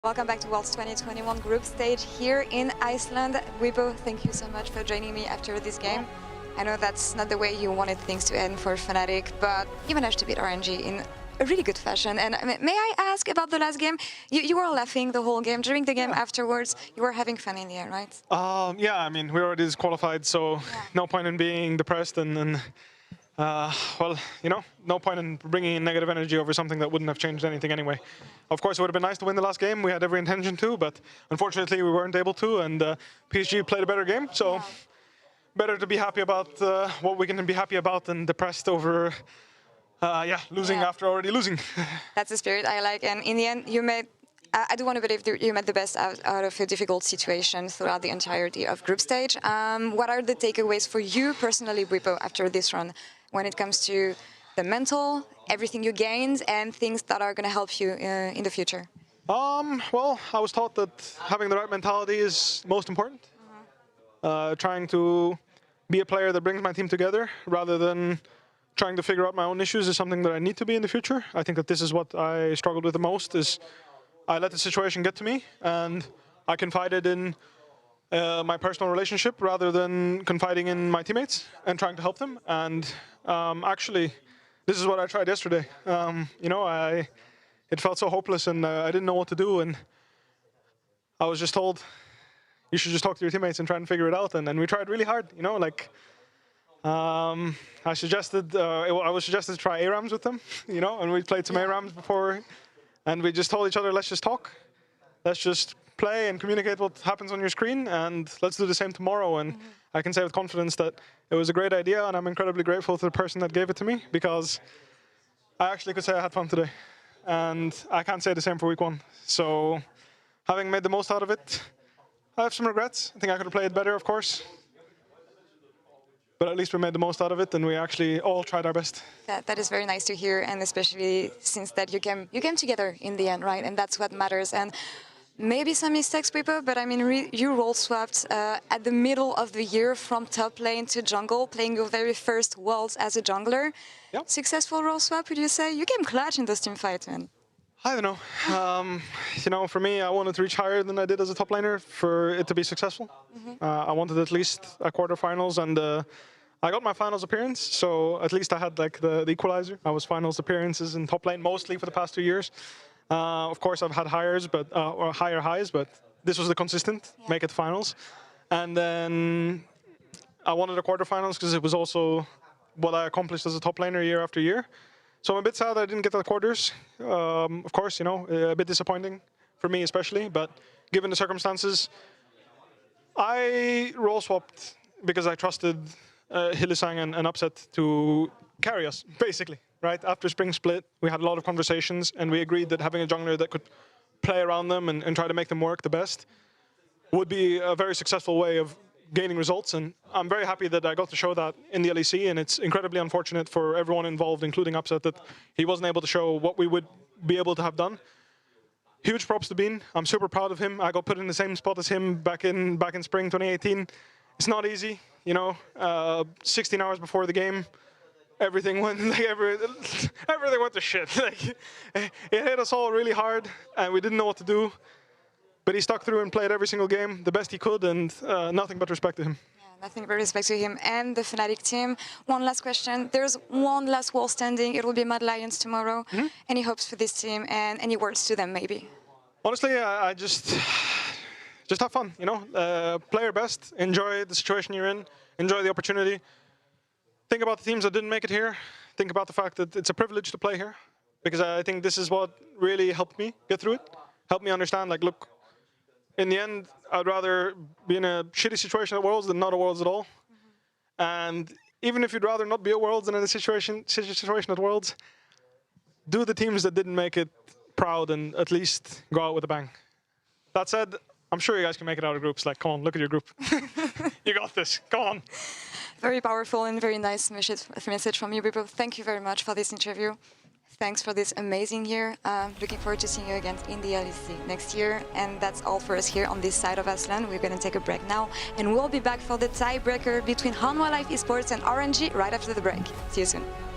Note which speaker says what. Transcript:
Speaker 1: Welcome back to Worlds 2021 group stage here in Iceland. Bwipo, thank you so much for joining me after this game. I know that's not the way you wanted things to end for Fnatic, but you managed to beat RNG in a really good fashion. And may I ask about the last game? You were laughing the whole game. During the game afterwards, you were having fun in the end, right?
Speaker 2: Yeah, I mean, we already disqualified, so no point in being depressed and well, you know, no point in bringing in negative energy over something that wouldn't have changed anything anyway. Of course, it would have been nice to win the last game. We had every intention to, but unfortunately, we weren't able to, and PSG played a better game, so better to be happy about what we can be happy about than depressed over, losing after already losing.
Speaker 1: That's the spirit I like, and in the end, you made I do want to believe that you made the best out of a difficult situation throughout the entirety of group stage. What are the takeaways for you personally, Bwipo, after this run, when it comes to the mental, everything you gained, and things that are going to help you in the future?
Speaker 2: Well, I was taught that having the right mentality is most important. Trying to be a player that brings my team together rather than trying to figure out my own issues is something that I need to be in the future. I think that this is what I struggled with the most, is I let the situation get to me, and I confided in my personal relationship rather than confiding in my teammates and trying to help them. And actually, this is what I tried yesterday. You know, it felt so hopeless, and I didn't know what to do. And I was just told, you should just talk to your teammates and try and figure it out. And we tried really hard. You know, like I was suggested to try ARAMs with them. You know, and we played some ARAMs before. And we just told each other, let's just talk. Let's just play and communicate what happens on your screen, and let's do the same tomorrow. And I can say with confidence that it was a great idea, and I'm incredibly grateful to the person that gave it to me, because I actually could say I had fun today. And I can't say the same for week one. So having made the most out of it, I have some regrets. I think I could have played better, of course. But at least we made the most out of it, and we actually all tried our best.
Speaker 1: That is very nice to hear, and especially since that you came together in the end, right? And that's what matters. And maybe some mistakes, people, but I mean, you role swapped at the middle of the year from top lane to jungle, playing your very first Worlds as a jungler. Yep. Successful role swap, would you say? You came clutch in those team fights, man.
Speaker 2: I don't know. You know, for me, I wanted to reach higher than I did as a top laner for it to be successful. I wanted at least a quarterfinals, and I got my finals appearance, so at least I had like the equalizer. I was finals appearances in top lane mostly for the past 2 years. Of course, I've had higher highs, but this was the consistent, make it finals. And then I wanted a quarterfinals because it was also what I accomplished as a top laner year after year. So I'm a bit sad I didn't get the quarters. Of course, you know, a bit disappointing for me especially, but given the circumstances, I role swapped because I trusted Hylissang and Upset to carry us, basically, right? After Spring Split, we had a lot of conversations, and we agreed that having a jungler that could play around them and try to make them work the best would be a very successful way of gaining results. And I'm very happy that I got to show that in the LEC, and it's incredibly unfortunate for everyone involved, including Upset, that he wasn't able to show what we would be able to have done. Huge props to Bean. I'm super proud of him. I got put in the same spot as him back in spring 2018. It's not easy, you know. 16 hours before the game, everything went like everything went to shit. Like, it hit us all really hard, and we didn't know what to do. But he stuck through and played every single game the best he could, and nothing but respect to him.
Speaker 1: Yeah, nothing but respect to him and the Fnatic team. One last question. There's one last wall standing. It will be Mad Lions tomorrow. Any hopes for this team, and any words to them, maybe?
Speaker 2: Honestly, I just have fun, you know. Play your best, enjoy the situation you're in, enjoy the opportunity. Think about the teams that didn't make it here. Think about the fact that it's a privilege to play here, because I think this is what really helped me get through it. Helped me understand, like, look, in the end, I'd rather be in a shitty situation at Worlds than not at Worlds at all. And even if you'd rather not be at Worlds than in a situation at Worlds, do the teams that didn't make it proud and at least go out with a bang. That said, I'm sure you guys can make it out of groups. Like, come on, look at your group. You got this. Come on.
Speaker 1: Very powerful and very nice message from you, Bwipo. Thank you very much for this interview. Thanks for this amazing year. Looking forward to seeing you again in the LEC next year. And that's all for us here on this side of Iceland. We're going to take a break now, and we'll be back for the tiebreaker between Hanwha Life Esports and RNG right after the break. See you soon.